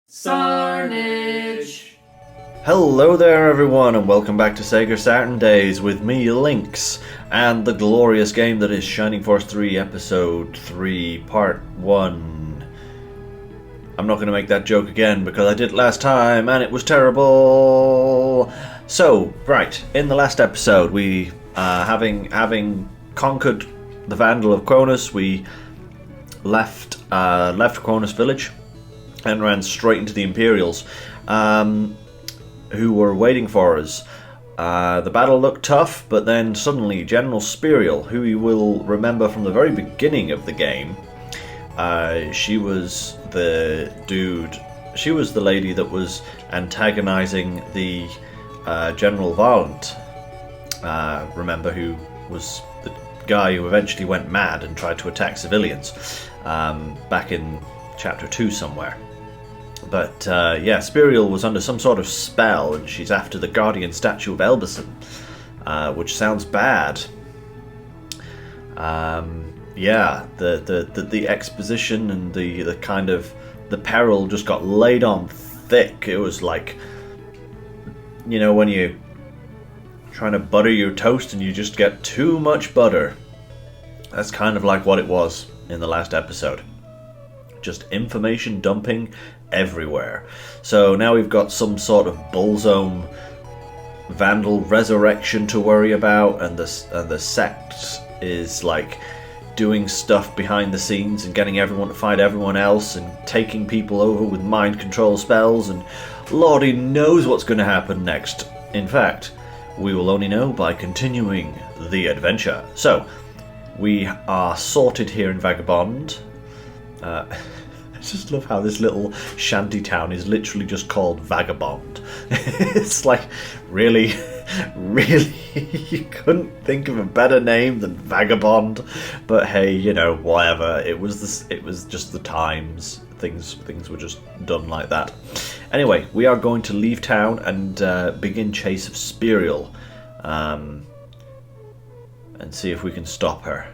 Sarnage! Hello there everyone and welcome back to Sega Saturndays with me, Lynx, and the glorious game that is Shining Force 3 Episode 3 Part 1. I'm not going to make that joke again because I did it last time and it was terrible. So, right, in the last episode we, having conquered the Vandal of Cronus, we left Cronus Village and ran straight into the Imperials, who were waiting for us. The battle looked tough, but then suddenly General Spiriel, who you will remember from the very beginning of the game, she was the lady that was antagonizing the General Varlant. Remember, who was the guy who eventually went mad and tried to attack civilians back in Chapter 2 somewhere. But yeah, Spiriel was under some sort of spell, and she's after the guardian statue of Elbison, which sounds bad. Yeah, the exposition and the kind of the peril just got laid on thick. It was like, you know, when you're trying to butter your toast and you just get too much butter. That's kind of like what it was in the last episode. Just information dumping everywhere. So now we've got some sort of Bullzone Vandal resurrection to worry about, and the sect is like doing stuff behind the scenes and getting everyone to fight everyone else and taking people over with mind control spells, and Lordy knows what's going to happen next. In fact, we will only know by continuing the adventure. So we are sorted here in Vagabond. I just love how this little shanty town is literally just called Vagabond. It's like, really, you couldn't think of a better name than Vagabond. But hey, you know, whatever. It was just the times. Things were just done like that. Anyway, we are going to leave town and begin chase of Spiriel, and see if we can stop her.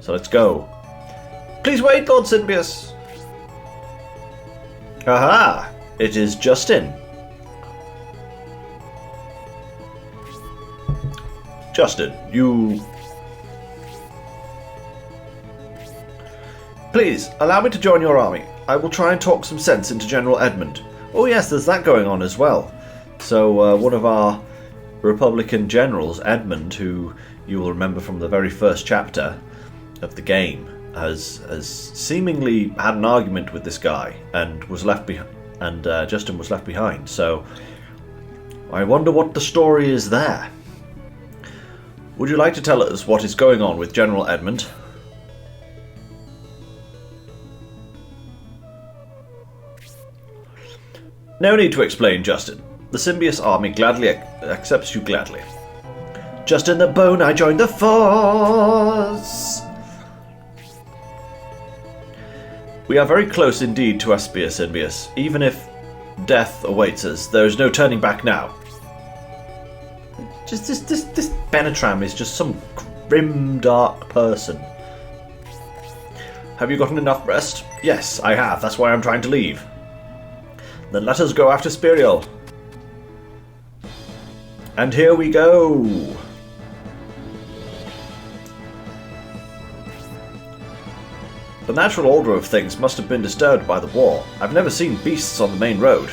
So let's go. Please wait, Lord Symbius. Aha! It is Justin. Justin, you... Please, allow me to join your army. I will try and talk some sense into General Edmund. Oh yes, there's that going on as well. So, one of our Republican generals, Edmund, who you will remember from the very first chapter of the game, has seemingly had an argument with this guy and was left behind, and Justin was left behind. So I wonder what the story is there. Would you like to tell us what is going on with General Edmund? No need to explain, Justin. The Symbius army gladly accepts you gladly. Justin the Bone, I joined the force! We are very close indeed to Aspia Symbius. Even if death awaits us, there is no turning back now. Just this Benetram is just some grim, dark person. Have you gotten enough rest? Yes, I have. That's why I'm trying to leave. Then let us go after Spiriel. And here we go. The natural order of things must have been disturbed by the war. I've never seen beasts on the main road.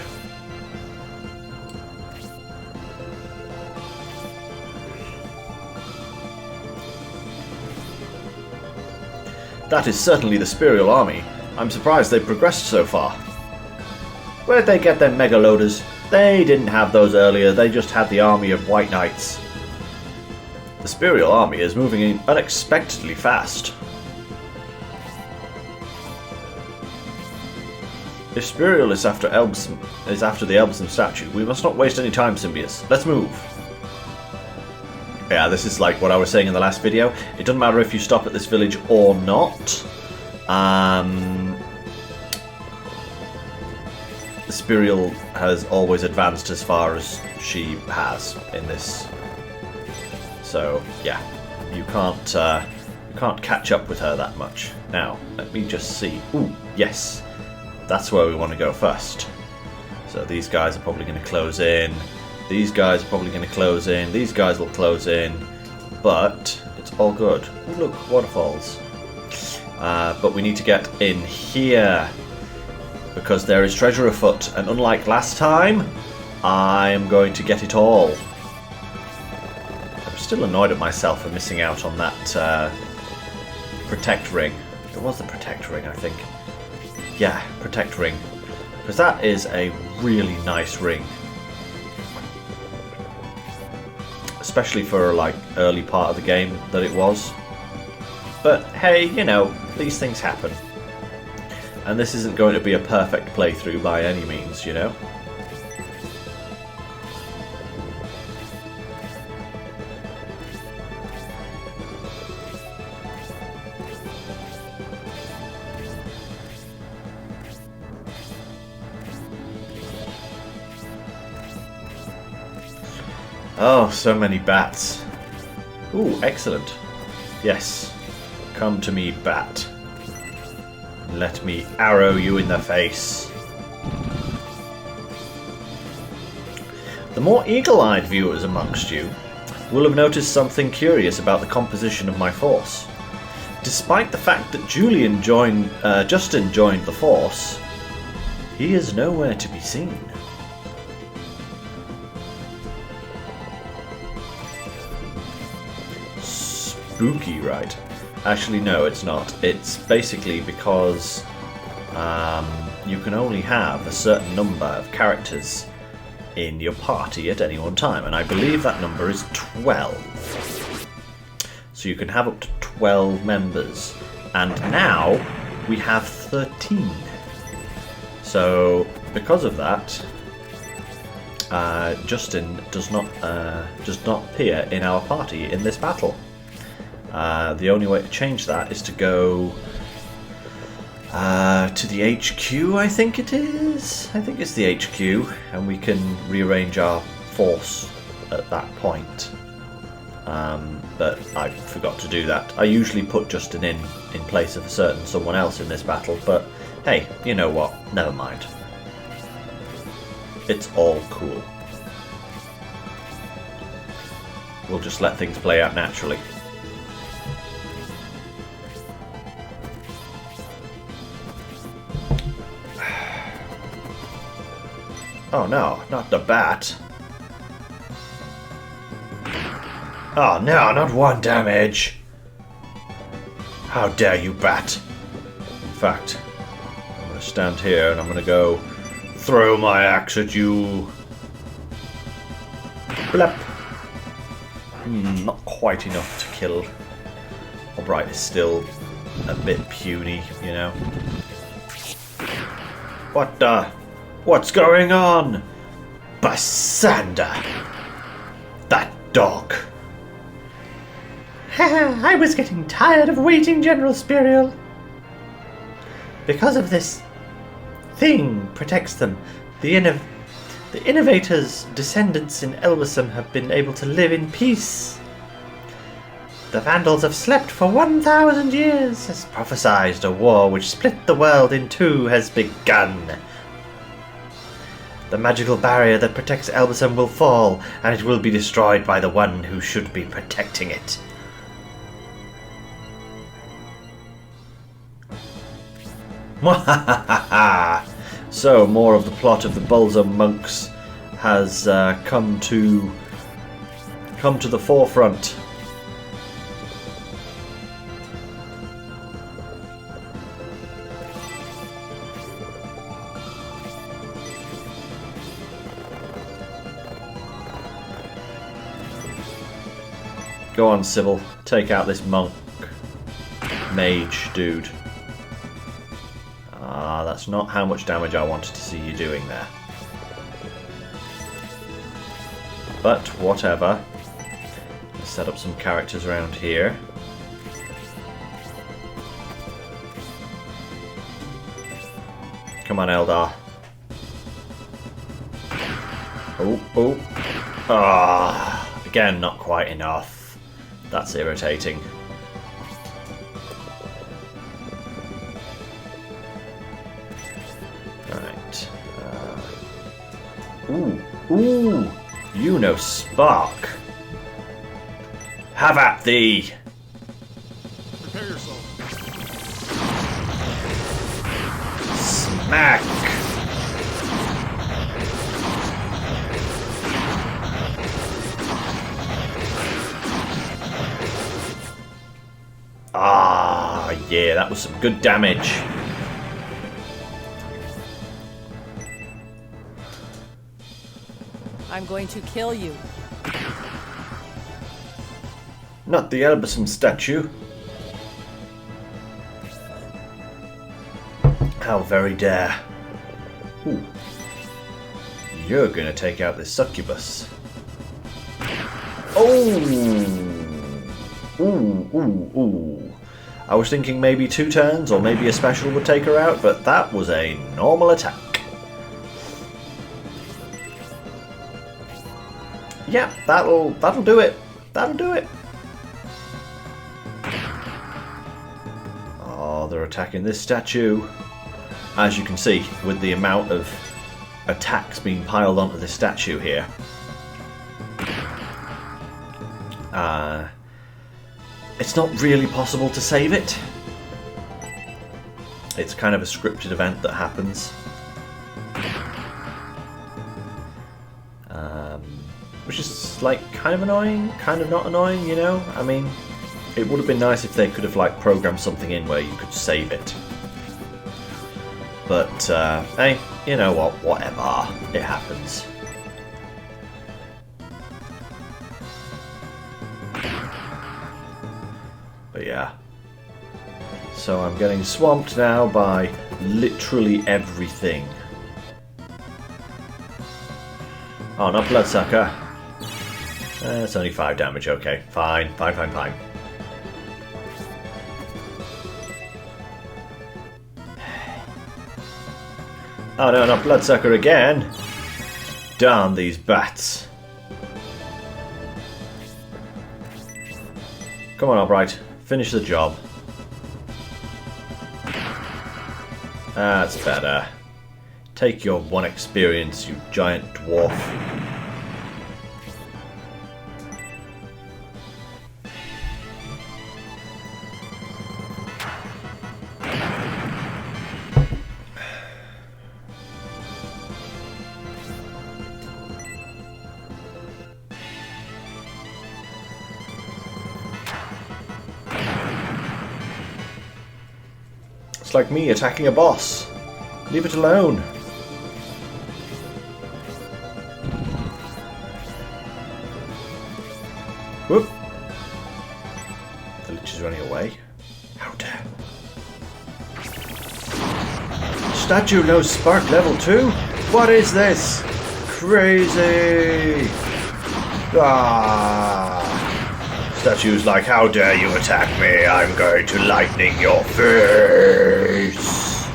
That is certainly the Spiriel army. I'm surprised they've progressed so far. Where'd they get their mega loaders? They didn't have those earlier, they just had the army of White Knights. The Spiriel army is moving in unexpectedly fast. If Spiriel is after the Elbison statue, we must not waste any time, Symbius. Let's move. Yeah, this is like what I was saying in the last video. It doesn't matter if you stop at this village or not. Spiriel has always advanced as far as she has in this. So yeah, you can't catch up with her that much. Now, let me just see. Ooh, yes. That's where we want to go first. So these guys are probably going to close in. These guys are probably going to close in. These guys will close in. But it's all good. Ooh, look, waterfalls. But we need to get in here, because there is treasure afoot, and unlike last time, I am going to get it all. I'm still annoyed at myself for missing out on that protect ring. It was the protect ring, I think. Yeah, protect ring. Because that is a really nice ring. Especially for, like, early part of the game that it was. But hey, you know, these things happen. And this isn't going to be a perfect playthrough by any means, you know? Oh, so many bats. Ooh, excellent. Yes. Come to me, bat. Let me arrow you in the face. The more eagle-eyed viewers amongst you will have noticed something curious about the composition of my force. Despite the fact that Justin joined the force, he is nowhere to be seen. Spooky, right? Actually, no, it's not. It's basically because you can only have a certain number of characters in your party at any one time, and I believe that number is 12. So you can have up to 12 members, and now we have 13. So because of that, Justin does not appear in our party in this battle. The only way to change that is to go to the HQ, I think it is. I think it's the HQ, and we can rearrange our force at that point. But I forgot to do that. I usually put Justin in place of someone else in this battle, but hey, you know what? Never mind. It's all cool. We'll just let things play out naturally. Oh no, not the bat. Oh no, not one damage. How dare you, bat. In fact, I'm going to stand here and I'm going to go throw my axe at you. Blep. Not quite enough to kill. Albright is still a bit puny, you know. What the? What's going on? Basander! That dog! I was getting tired of waiting, General Spirial. Because of this thing protects them, the innovators' descendants in Elvasum have been able to live in peace. The Vandals have slept for 1,000 years. As prophesied, a war which split the world in two has begun. The magical barrier that protects Elvasum will fall, and it will be destroyed by the one who should be protecting it. So, more of the plot of the Balsam monks has come to the forefront. Go on, Sybil. Take out this monk. Mage dude. Ah, that's not how much damage I wanted to see you doing there. But, whatever. Let's set up some characters around here. Come on, Eldar. Oh. Ah, again, not quite enough. That's irritating. Right. Ooh, ooh, you know Spark. Have at thee. Prepare yourself. Smack. Ah, yeah, that was some good damage. I'm going to kill you. Not the Elbison statue. How very dare. Ooh. You're gonna take out this succubus. Oh! Ooh, ooh, ooh. I was thinking maybe 2 turns or maybe a special would take her out, but that was a normal attack. Yeah, that'll do it. That'll do it. Oh, they're attacking this statue. As you can see, with the amount of attacks being piled onto this statue here. It's not really possible to save it. It's kind of a scripted event that happens. Which is like kind of annoying, kind of not annoying, you know? I mean, it would have been nice if they could have like programmed something in where you could save it. But, hey, you know what, whatever. It happens. But yeah. So I'm getting swamped now by literally everything. Oh, not Bloodsucker. It's only 5 damage, okay. Fine, fine, fine, fine. Oh no, not Bloodsucker again! Darn these bats. Come on, Albright. Finish the job. That's better. Take your 1 experience, you giant dwarf. It's like me attacking a boss. Leave it alone. Whoop. The Lich is running away. How dare. Statue knows Spark level 2? What is this? Crazy! Ah! Statue's like, how dare you attack me? I'm going to lightning your face!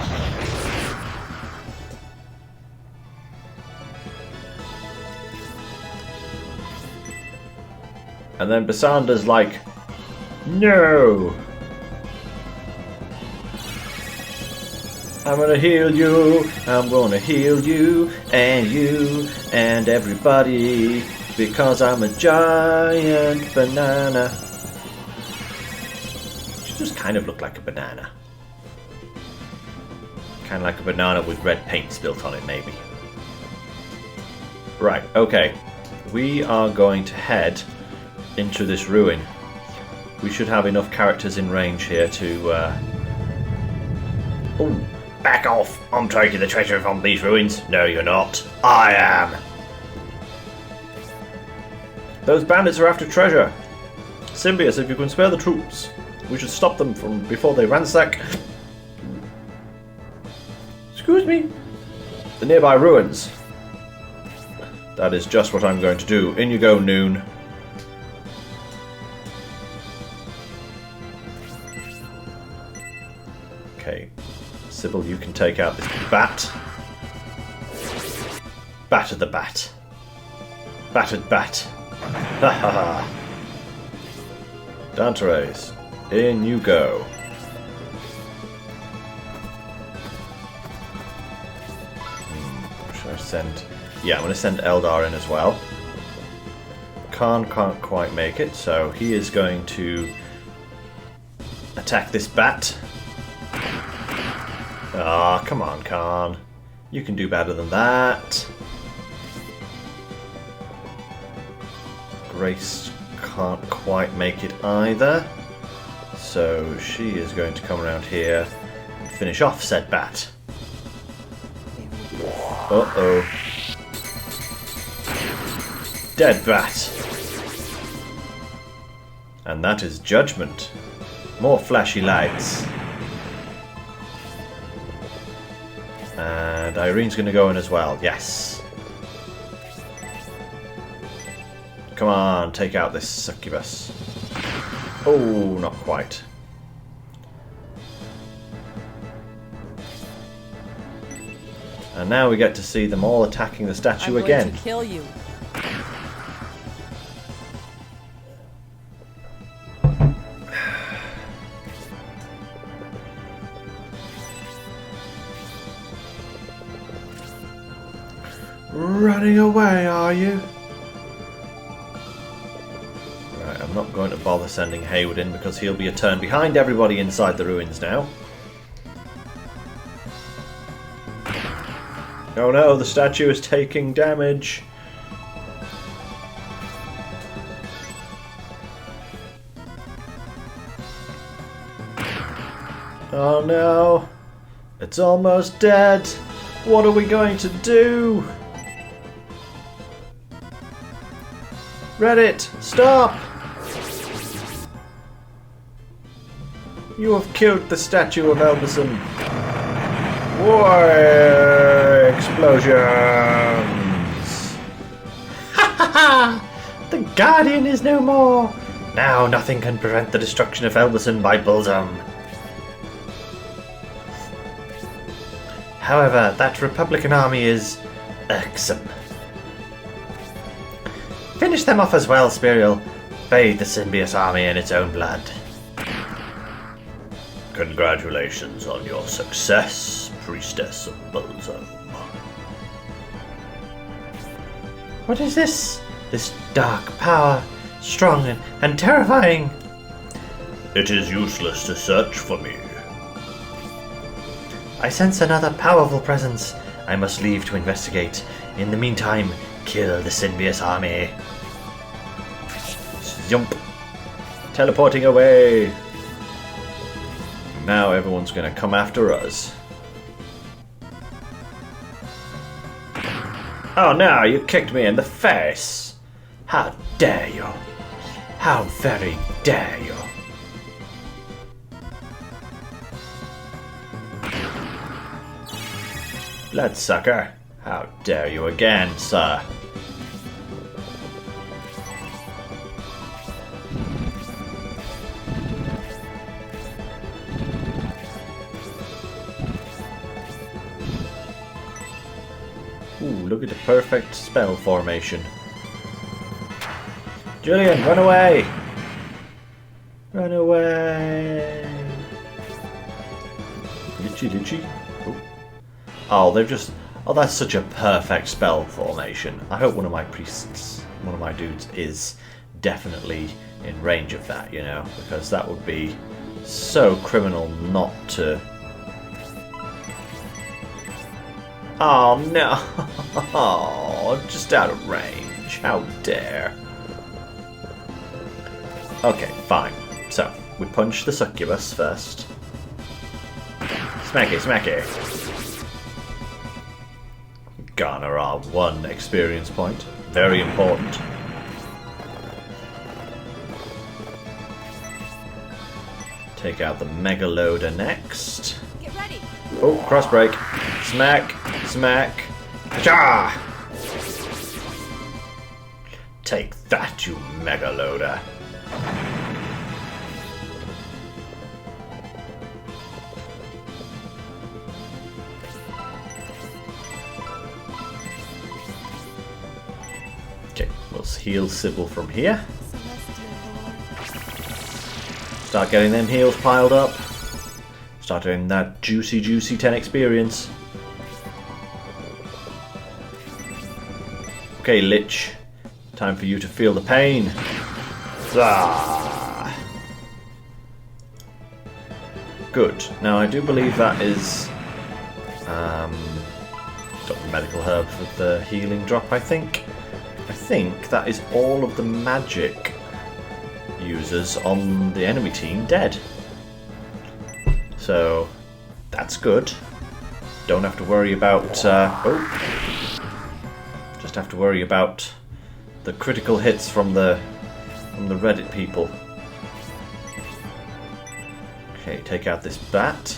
And then Basanda's like, no! I'm gonna heal you, I'm gonna heal you, and everybody, because I'm a giant banana. She just kind of looked like a banana. Kind of like a banana with red paint spilt on it, maybe. Right, okay. We are going to head into this ruin. We should have enough characters in range here to... Oh, back off! I'm taking the treasure from these ruins. No, you're not. I am! Those bandits are after treasure. Symbius, if you can spare the troops, we should stop them from before they ransack... Excuse me? The nearby ruins. That is just what I'm going to do. In you go, Noon. Okay, Sybil, you can take out this bat. Batter the bat. Battered bat. Ha ha ha. Danteres, in you go. Should I send Yeah, I'm going to send Eldar in as well. Khan can't quite make it, so he is going to attack this bat. Ah, oh, come on, Khan. You can do better than that. Grace can't quite make it either. So she is going to come around here and finish off said bat. Uh-oh. Dead bat. And that is Judgment. More flashy lights. And Irene's going to go in as well. Yes. Come on, take out this succubus. Oh, not quite. And now we get to see them all attacking the statue again. I'm going to kill you. Running away, are you? Right, I'm not going to bother sending Hayward in because he'll be a turn behind everybody inside the ruins now. Oh no, the statue is taking damage. Oh no, it's almost dead. What are we going to do? Reddit, stop! You have killed the statue of Elbison. War explosions! Ha ha ha! The Guardian is no more! Now nothing can prevent the destruction of Elbison by Bullsum. However, that Republican army is irksome. Finish them off as well, Spirial. Bathe the Symbios army in its own blood. Congratulations on your success, Priestess of Bullsum. What is this? This dark power, strong and terrifying. It is useless to search for me. I sense another powerful presence. I must leave to investigate. In the meantime, kill the Symbios army. Jump. Teleporting away. Now everyone's going to come after us. Oh no, you kicked me in the face. How dare you? How very dare you? Bloodsucker. How dare you again, sir? Ooh, look at the perfect spell formation. Julian, run away! Run away! Litchy, litchy. Oh, they've just... Oh, that's such a perfect spell formation. I hope one of my priests, one of my dudes, is definitely in range of that, you know? Because that would be so criminal not to... Oh, no! Oh, just out of range. How dare. Okay, fine. So, we punch the succubus first. Smacky, smacky. Garner our 1 experience point. Very important. Take out the Megaloader next. Get ready. Oh, crossbreak. Smack, smack. Ka-cha! Take that, you Megaloader. Okay, we'll heal Sybil from here. Start getting them heals piled up. Start doing that juicy 10 experience. Okay, Lich. Time for you to feel the pain. Ah. Good. Now I do believe that is got the medical herb for the healing drop, I think. I think that is all of the magic users on the enemy team dead. So that's good. Don't have to worry about just have to worry about the critical hits from the Reddit people. Okay, take out this bat.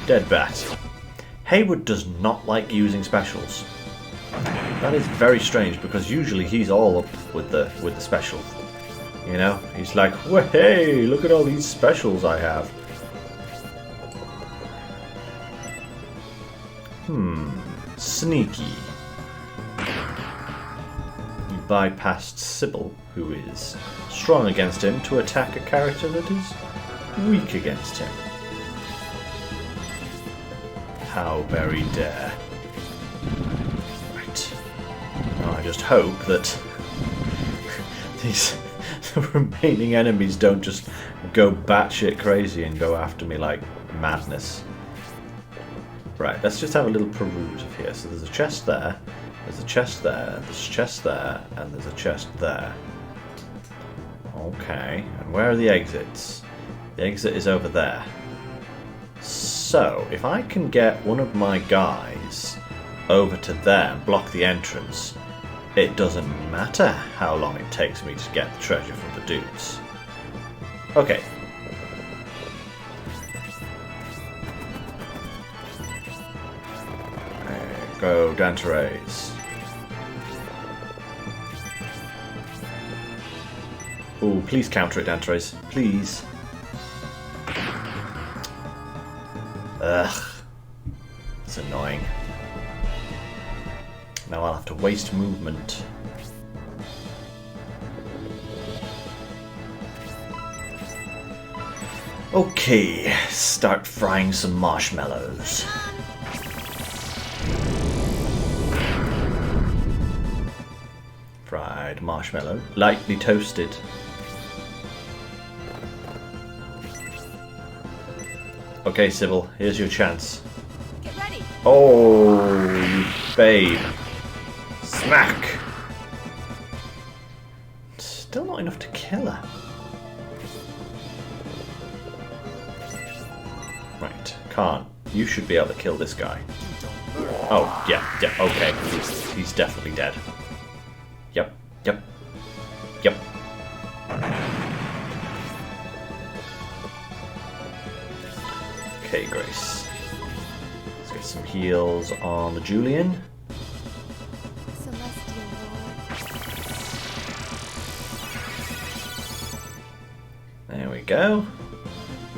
Dead bat. Haywood does not like using specials. That is very strange because usually he's all up with the special. You know, he's like, well, hey, look at all these specials I have. Sneaky. You bypassed Sybil, who is strong against him, to attack a character that is weak against him. How very dare. Right. Now I just hope that these remaining enemies don't just go batshit crazy and go after me like madness. Right, let's just have a little peruse of here. So there's a chest there, there's a chest there, there's a chest there, and there's a chest there. Okay, and where are the exits? The exit is over there. So, if I can get one of my guys over to there and block the entrance, it doesn't matter how long it takes me to get the treasure from the dudes. Okay. Go, Danteres. Oh, please counter it, Danteres. Please. Ugh. It's annoying. Now I'll have to waste movement. Okay, start frying some marshmallows. Fried marshmallow, lightly toasted. Okay, Sybil, here's your chance. Get ready. Oh, you babe. Smack! Still not enough to kill her. Right, can't. You should be able to kill this guy. Oh, yeah, okay. He's definitely dead. Yep. Okay, Grace. Let's get some heals on the Julian. Celestial Lord. There we go.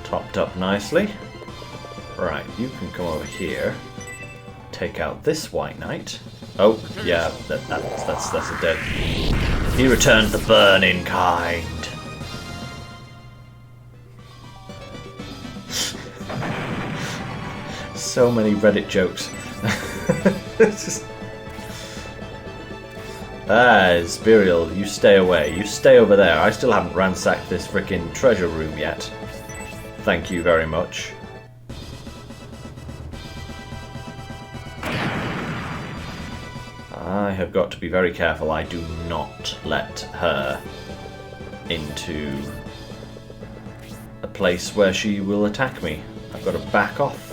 Topped up nicely. Right, you can come over here. Take out this White Knight. Oh, yeah, that's a dead. He returned the burn in kind. So many Reddit jokes. It's just... Spirial, you stay away. You stay over there. I still haven't ransacked this frickin' treasure room yet. Thank you very much. I have got to be very careful I do not let her into a place where she will attack me. I've got to back off.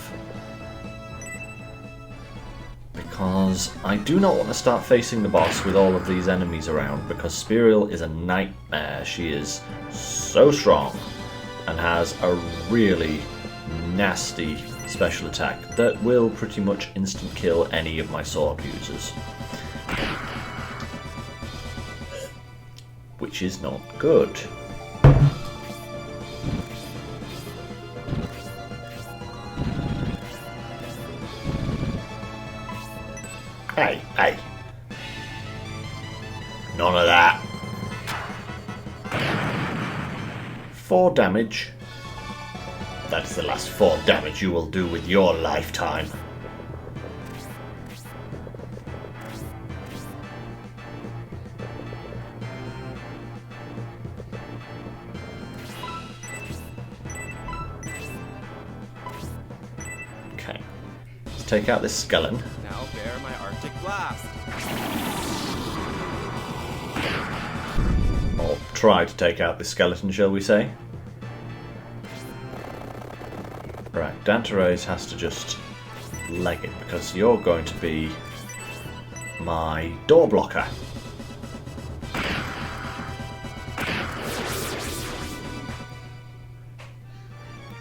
Because I do not want to start facing the boss with all of these enemies around, because Spirial is a nightmare. She is so strong and has a really nasty special attack that will pretty much instant kill any of my sword users. Which is not good. Hey. None of that. 4 damage. That's the last 4 damage you will do with your lifetime. take out this skeleton. Now bear my Arctic blast. Or try to take out this skeleton, shall we say. Right, Danteres has to just leg it, because you're going to be my door blocker.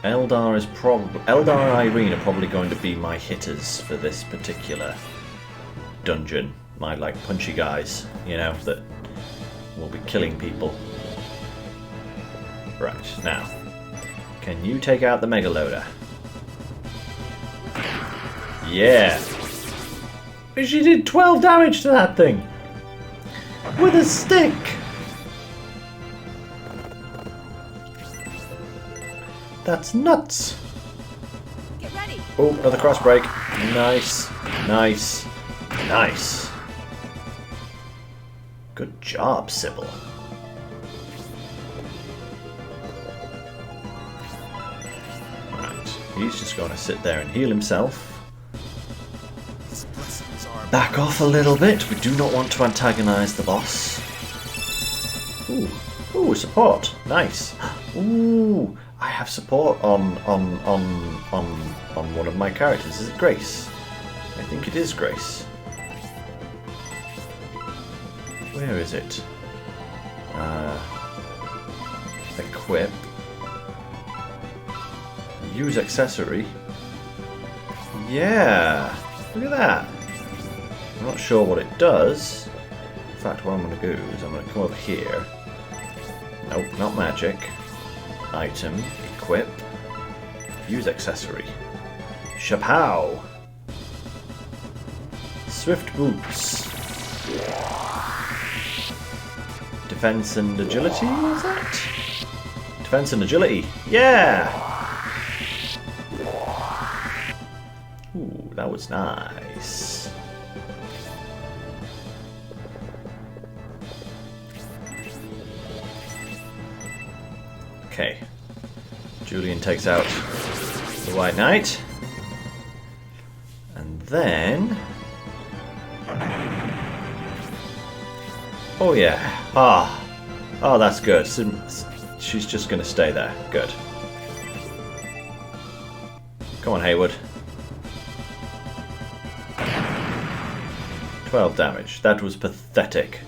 Eldar and Irene are probably going to be my hitters for this particular dungeon. My, like, punchy guys, you know, that will be killing people. Right, now, can you take out the Megaloader? Yeah! She did 12 damage to that thing! With a stick! That's nuts! Get ready. Oh, another cross break. Nice, nice, nice. Good job, Sybil. Right, he's just going to sit there and heal himself. His blessings are Back off a little bit. We do not want to antagonize the boss. Ooh, ooh, support. Nice. Ooh, I have support on one of my characters. Is it Grace? I think it is Grace. Where is it? Equip. Use accessory. Yeah! Look at that! I'm not sure what it does. In fact, what I'm going to do is I'm going to come over here. Nope, not magic. Item. Equip. Use accessory. Chapow! Swift boots. Defense and agility, was that? Defense and agility. Yeah! Ooh, that was nice. Okay. Julian takes out the White Knight. And then... oh yeah. Ah. Oh, that's good. She's just going to stay there. Good. Come on, Hayward. 12 damage. That was pathetic.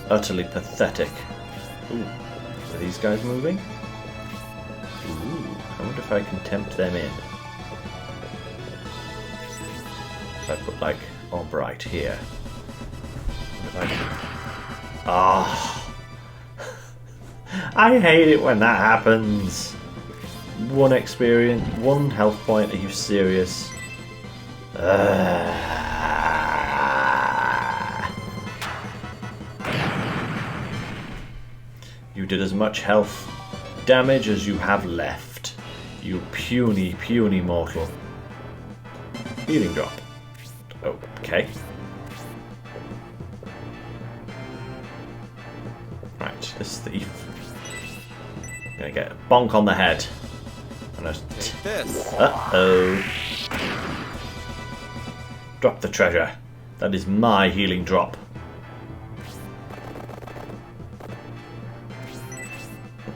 Utterly pathetic. Ooh. Are these guys moving? Ooh. I wonder if I can tempt them in. If I put, like, Albright here. Ah, oh. I hate it when that happens. One experience, one health point. Are you serious? You did as much health damage as you have left. You puny, puny mortal. Healing drop. Okay. Right, this thief. Gonna get a bonk on the head. Take this. Uh-oh. Drop the treasure. That is my healing drop.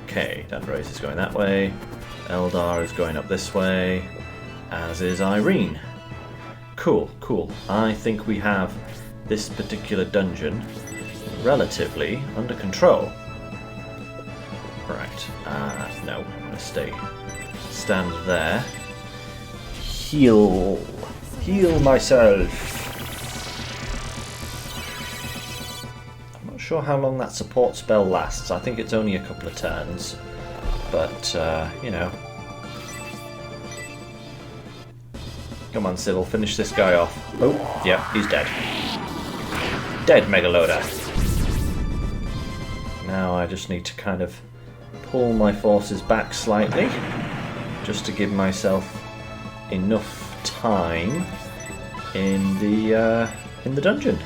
Okay, Danteres is going that way. Eldar is going up this way. As is Irene. Cool, cool. I think we have this particular dungeon relatively under control. Right, no, I'm gonna stand there. Heal myself. I'm not sure how long that support spell lasts. I think it's only a couple of turns, but, you know. Come on, Sybil, finish this guy off. Oh, yeah, he's dead. Dead, Megaloader. Now I just need to kind of pull my forces back slightly, just to give myself enough time in the dungeon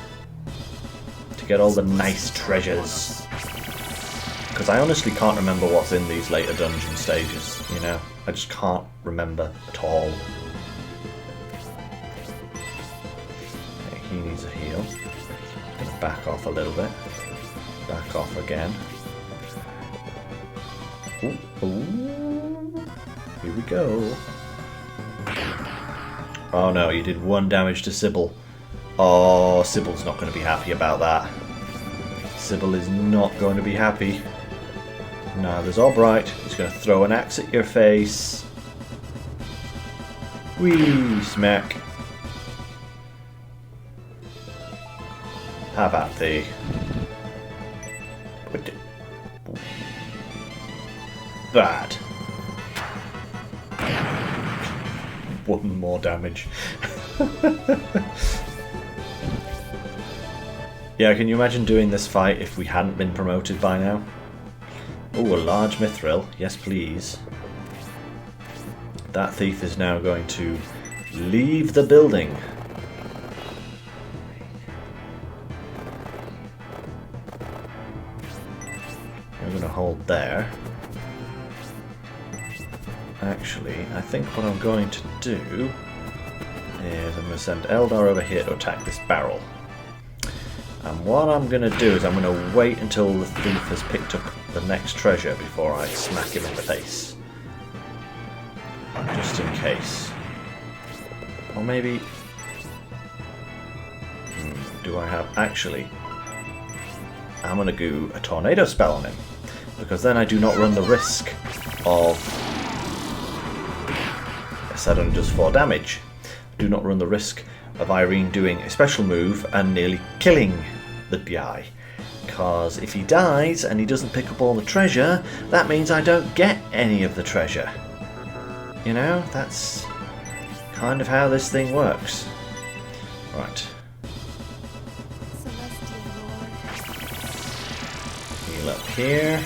to get all the nice treasures. Because I honestly can't remember what's in these later dungeon stages. You know, I just can't remember at all. He needs a heal. Gonna back off a little bit. Back off again. Ooh, ooh. Here we go. Oh no, you did 1 damage to Sybil. Oh, Sybil's not going to be happy about that. Sybil is not going to be happy. Now there's Albright. He's going to throw an axe at your face. Whee! Smack. How about thee? Bad. 1 more damage. Yeah, can you imagine doing this fight if we hadn't been promoted by now? Oh, a large mithril. Yes, please. That thief is now going to leave the building. We're going to hold there. Actually, I think what I'm going to do is I'm going to send Eldar over here to attack this barrel. And what I'm going to do is I'm going to wait until the thief has picked up the next treasure before I smack him in the face. Just in case. Or maybe... do I have... Actually, I'm going to do a tornado spell on him. Because then I do not run the risk of... Saturn does 4 damage. I do not run the risk of Irene doing a special move and nearly killing the guy. Because if he dies and he doesn't pick up all the treasure, that means I don't get any of the treasure. You know, that's kind of how this thing works. Right. Celestial Lord. Heal up here.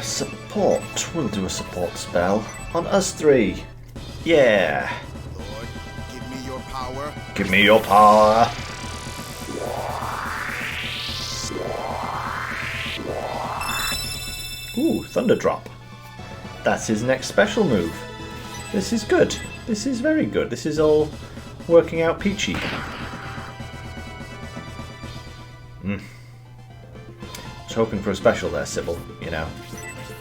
Support. We'll do a support spell on us 3. Yeah. Lord, give me your power. Give me your power. Ooh, Thunder Drop. That's his next special move. This is good. This is very good. This is all working out peachy. I was hoping for a special there, Sybil, you know.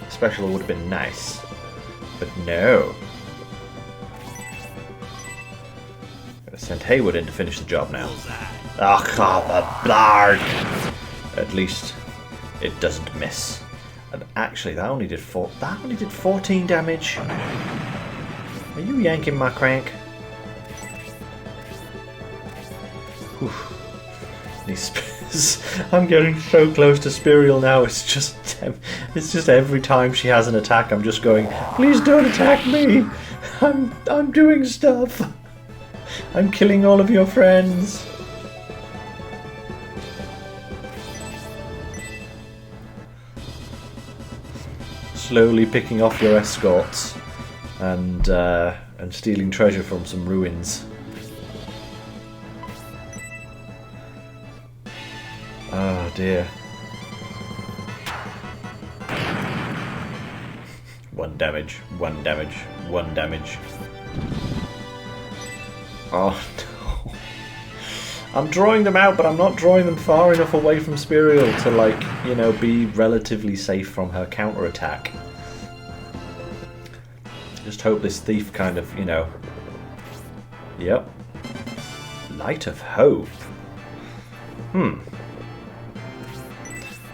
A special would have been nice. But no. Gonna send Haywood in to finish the job now. Oh, God, the blarg! At least it doesn't miss. And actually, that only did 14 damage. Are you yanking my crank? Whew. I'm getting so close to Spirial now. It's just every time she has an attack, I'm just going, please don't attack me. I'm doing stuff. I'm killing all of your friends. Slowly picking off your escorts and stealing treasure from some ruins. Oh dear. 1 damage, 1 damage, 1 damage. Oh no. I'm drawing them out, but I'm not drawing them far enough away from Spirial to, like, you know, be relatively safe from her counterattack. Just hope this thief kind of, you know... Yep. Light of Hope.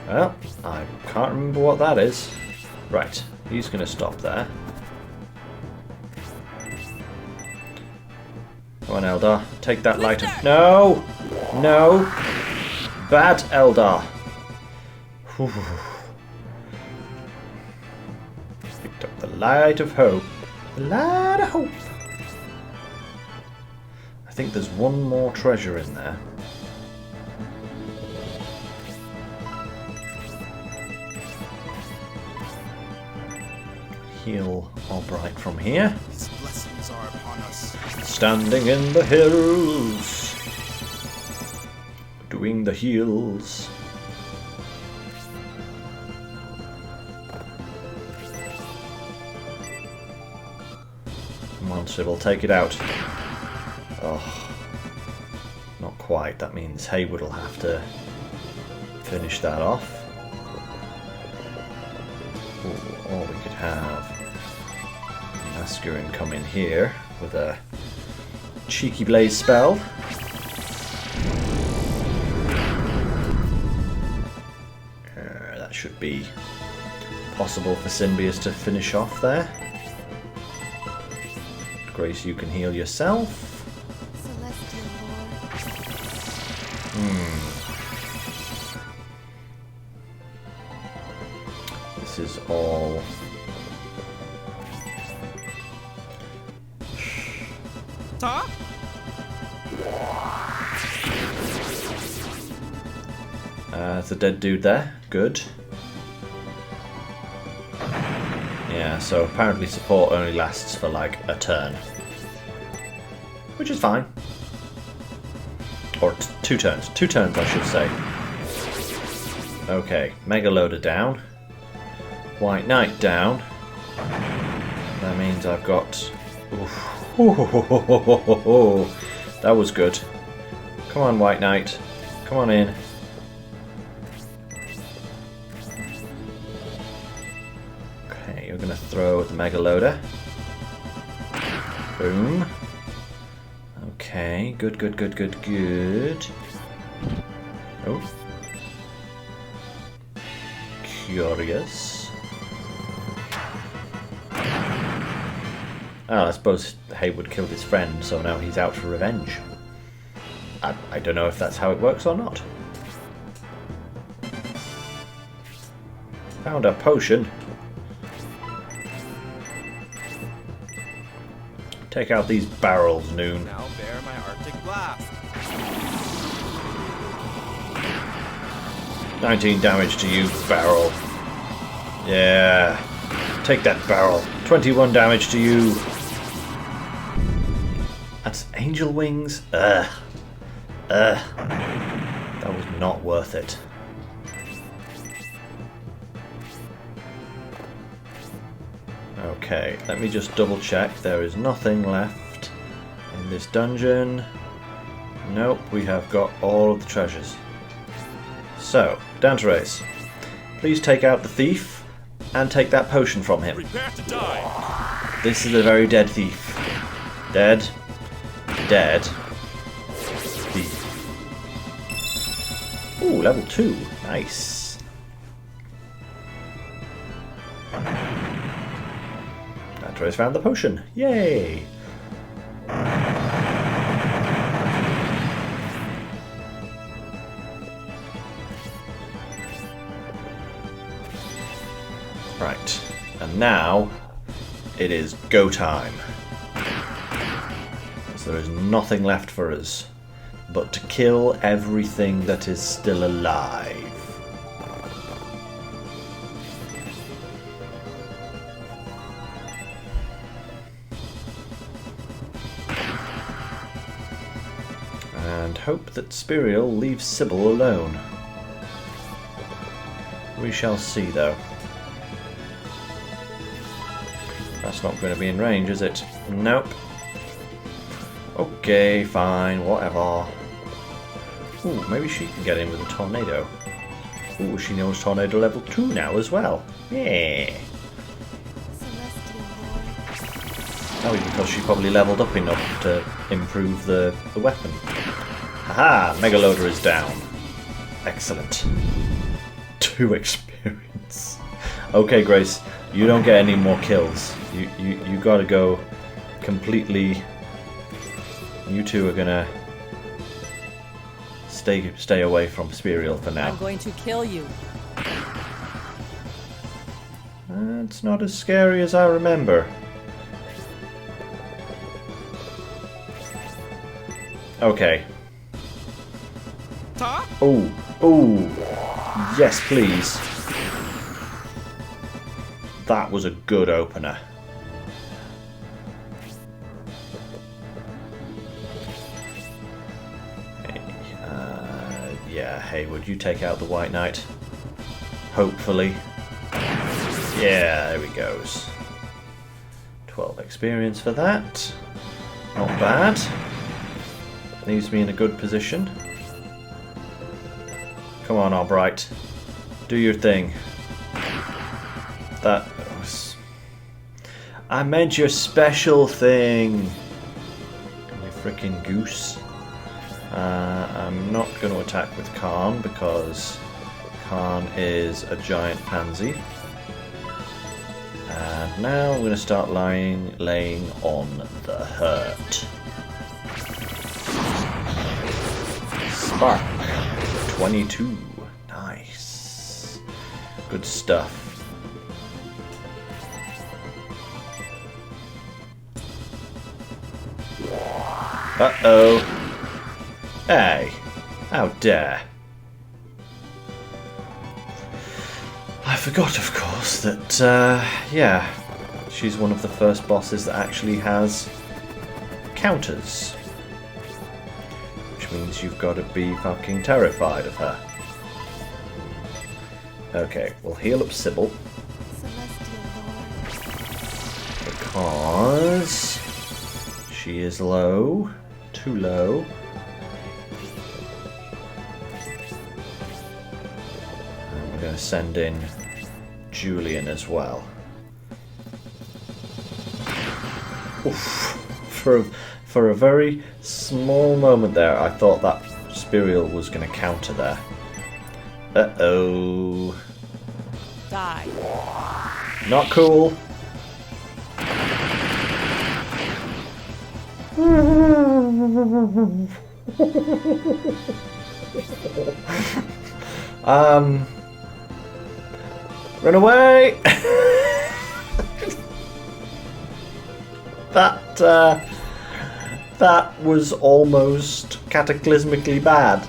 Well, I can't remember what that is. Right, he's going to stop there. Come on, Eldar. Take that light of... No! No! Bad Eldar. Whew. Picked up the Light of Hope. The Light of Hope. I think there's one more treasure in there. Heal Albright from here. His blessings are upon us. Standing in the hills. Do doing the heals. Come on, Sybil, take it out. Oh, not quite. That means Haywood will have to finish that off. Ooh, or we could have Masculine come in here with a cheeky blaze spell. That should be possible for Symbius to finish off there. Grace, you can heal yourself. Celestial Lord. This is all... Huh? There's a dead dude there. Good. Yeah, so apparently support only lasts for like a turn. Which is fine. Or 2 turns. 2 turns, I should say. Okay, Mega Loader down. White Knight down. That means I've got... Oof. That was good. Come on, White Knight. Come on in. Okay, you're going to throw the Mega Loader. Boom. Okay, good, good, good, good, good. Oh. Curious. Oh, I suppose Haywood killed his friend, so now he's out for revenge. I don't know if that's how it works or not. Found a potion. Take out these barrels, Noon. Now bear my Arctic blast. 19 damage to you, barrel. Yeah. Take that, barrel. 21 damage to you. That's angel wings. Ugh. Ugh. That was not worth it. Okay, let me just double check. There is nothing left in this dungeon. Nope, we have got all of the treasures. So, down to race. Please take out the thief and take that potion from him. Prepare to die. This is a very dead thief. Dead. Dead. Thief. Ooh, level 2. Nice. Andre's found the potion. Yay! Right. And now it is go time. So there is nothing left for us but to kill everything that is still alive. And hope that Spiriel leaves Sybil alone. We shall see, though. That's not going to be in range, is it? Nope. Okay, fine, whatever. Ooh, maybe she can get in with a tornado. Ooh, she knows tornado level 2 now as well. Yeah. Celestial Lord. Oh, because she probably leveled up enough to improve the weapon. Haha, Mega Loader is down. Excellent. 2 experience. Okay, Grace, you don't get any more kills. You gotta go completely. You two are gonna stay away from Spiriel for now. I'm going to kill you. It's not as scary as I remember. Okay. Huh? Oh, oh, yes, please. That was a good opener. Yeah, hey, would you take out the White Knight? Hopefully. Yeah, there he goes. 12 experience for that. Not bad. Leaves me in a good position. Come on, Albright. Do your thing. That was... I meant your special thing. You freaking goose. I'm not going to attack with Khan because Khan is a giant pansy. And now I'm going to start laying on the hurt. Spark. 22. Nice. Good stuff. Uh-oh. Hey. How dare. I forgot, of course, that, yeah, she's one of the first bosses that actually has counters. Which means you've got to be fucking terrified of her. Okay, we'll heal up Sybil. Celestial Lord. Because she is low. Too low. And we're going to send in Julian as well. Oof. For a very small moment there, I thought that Spirial was going to counter there. Uh-oh. Die. Not cool. Run away! That was almost cataclysmically bad.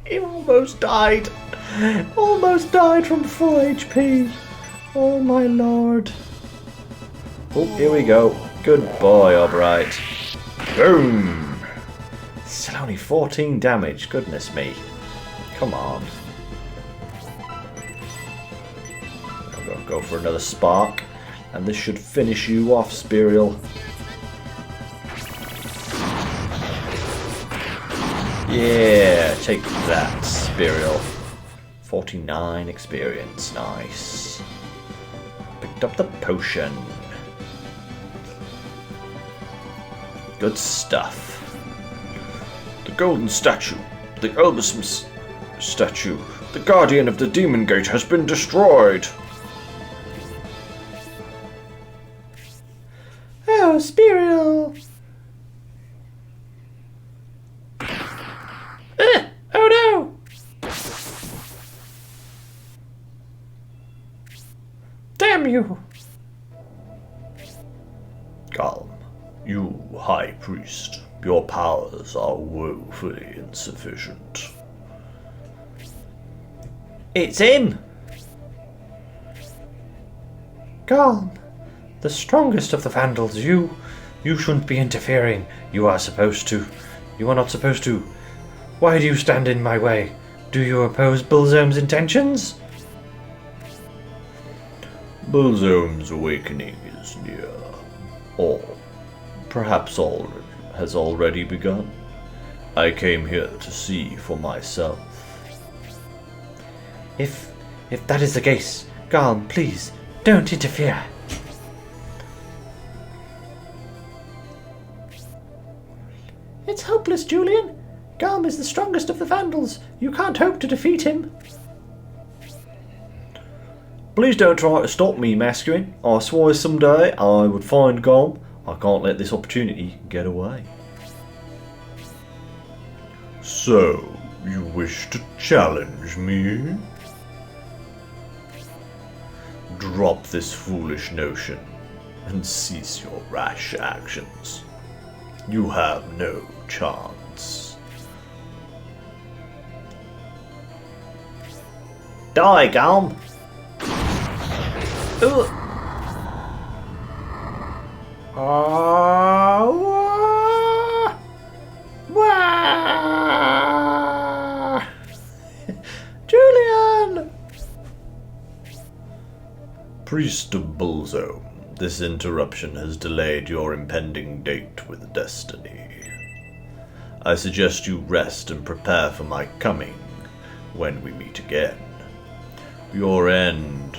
He almost died. Almost died from full HP. Oh my lord. Oh, here we go. Good boy, Albright. Boom! Still only 14 damage. Goodness me. Come on. I'm going to go for another spark. And this should finish you off, Spirial. Yeah, take that, Spirial. 49 experience. Nice. Picked up the potion. Good stuff. The golden statue, the Elbism statue, the guardian of the Demon Gate has been destroyed. Oh, Spirial! Oh no! Damn you! Calm. You, High Priest, your powers are woefully insufficient. It's him! Calm. The strongest of the Vandals, you shouldn't be interfering. You are supposed to. You are not supposed to. Why do you stand in my way? Do you oppose Bullzome's intentions? Bullzome's awakening is near. Or perhaps all has already begun. I came here to see for myself. If that is the case, Garm, please, don't interfere. It's hopeless, Julian. Garm is the strongest of the Vandals. You can't hope to defeat him. Please don't try to stop me, Masculine. I swore someday I would find Garm. I can't let this opportunity get away. So, you wish to challenge me? Drop this foolish notion and cease your rash actions. You have no chance. Die, Garm! Priest of Bulzo, this interruption has delayed your impending date with destiny. I suggest you rest and prepare for my coming when we meet again. Your end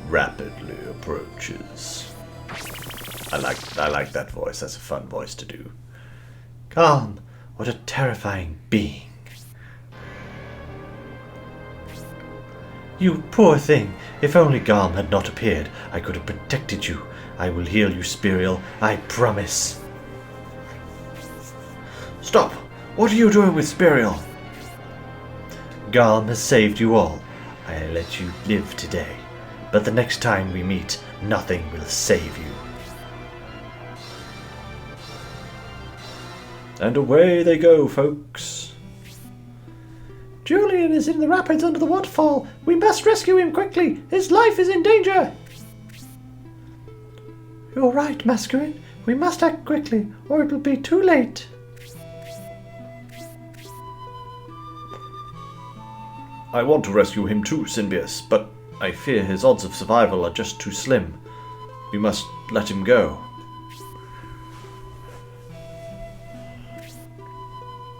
rapidly approaches. I like that voice. That's a fun voice to do. Garm, what a terrifying being. You poor thing. If only Garm had not appeared, I could have protected you. I will heal you, Spiriel. I promise. Stop! What are you doing with Spiriel? Garm has saved you all. I let you live today. But the next time we meet, nothing will save you. And away they go, folks. Julian is in the rapids under the waterfall. We must rescue him quickly. His life is in danger. You're right, Masquerade. We must act quickly, or it will be too late. I want to rescue him too, Symbius, but I fear his odds of survival are just too slim. We must let him go.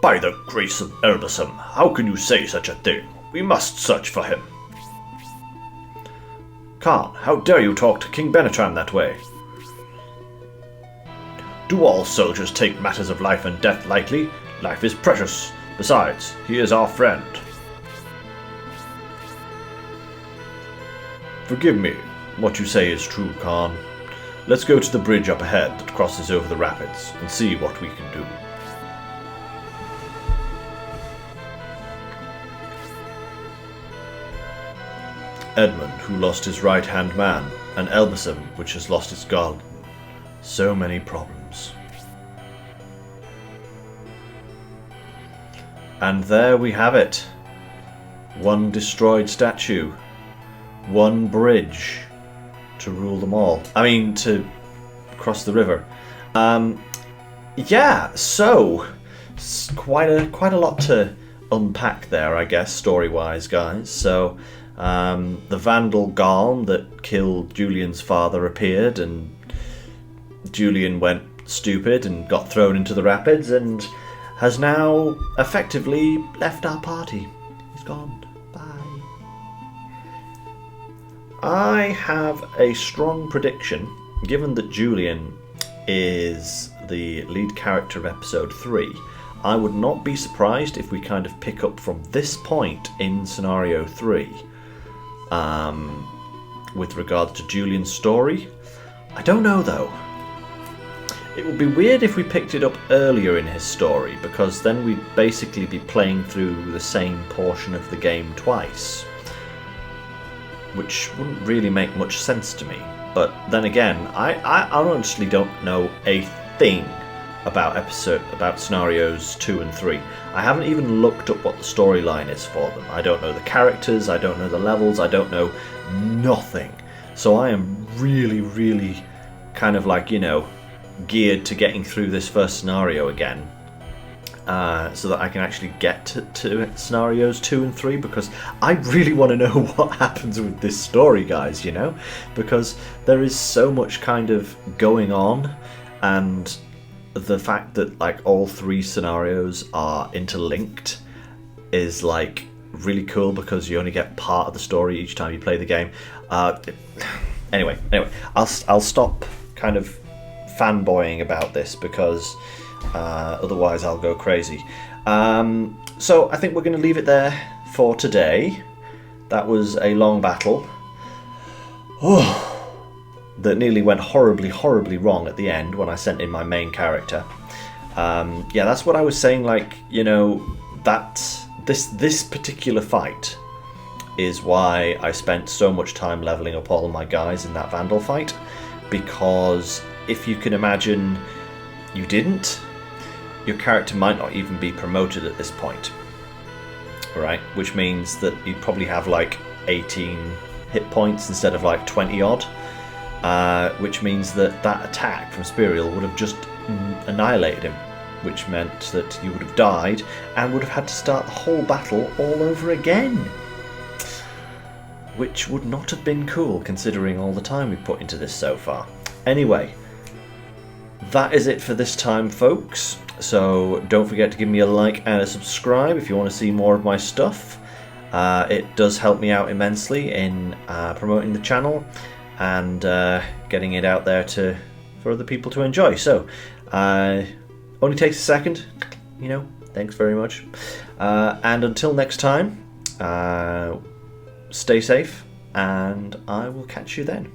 By the grace of Elbasam, how can you say such a thing? We must search for him. Khan, how dare you talk to King Benetran that way? Do all soldiers take matters of life and death lightly? Life is precious. Besides, he is our friend. Forgive me. What you say is true, Khan. Let's go to the bridge up ahead that crosses over the rapids and see what we can do. Edmund, who lost his right-hand man, and Elbasam, which has lost its garden. So many problems. And there we have it. One destroyed statue. One bridge to rule them all. I mean, to cross the river. Yeah, so quite a lot to unpack there, I guess, story-wise, guys. So the Vandal Garm that killed Julian's father appeared, and Julian went stupid and got thrown into the rapids and has now effectively left our party. He's gone. I have a strong prediction, given that Julian is the lead character of episode 3. I would not be surprised if we kind of pick up from this point in scenario 3 with regards to Julian's story. I don't know though. It would be weird if we picked it up earlier in his story, because then we'd basically be playing through the same portion of the game twice, which wouldn't really make much sense to me. But then again, I honestly don't know a thing about scenarios 2 and 3. I haven't even looked up what the storyline is for them. I don't know the characters, I don't know the levels, I don't know nothing. So I am really kind of like, geared to getting through this first scenario again. So that I can actually get to scenarios 2 and 3, because I really want to know what happens with this story, guys, because there is so much kind of going on, and the fact that like all 3 scenarios are interlinked is like really cool, because you only get part of the story each time you play the game. Anyway, I'll stop kind of fanboying about this, because otherwise I'll go crazy. So I think we're going to leave it there for today. That was a long battle. That nearly went horribly wrong at the end when I sent in my main character. Yeah, that's what I was saying, like, that this particular fight is why I spent so much time leveling up all of my guys in that Vandal fight, because if you can imagine you didn't, your character might not even be promoted at this point, right? Which means that you'd probably have like 18 hit points instead of like 20 odd, which means that attack from Spiriel would have just annihilated him, which meant that you would have died and would have had to start the whole battle all over again. which would not have been cool considering all the time we've put into this so far. Anyway, that is it for this time, folks. So don't forget to give me a like and a subscribe if you want to see more of my stuff. It does help me out immensely in promoting the channel and getting it out there for other people to enjoy. So only takes a second, you know. Thanks very much. And until next time, stay safe, and I will catch you then.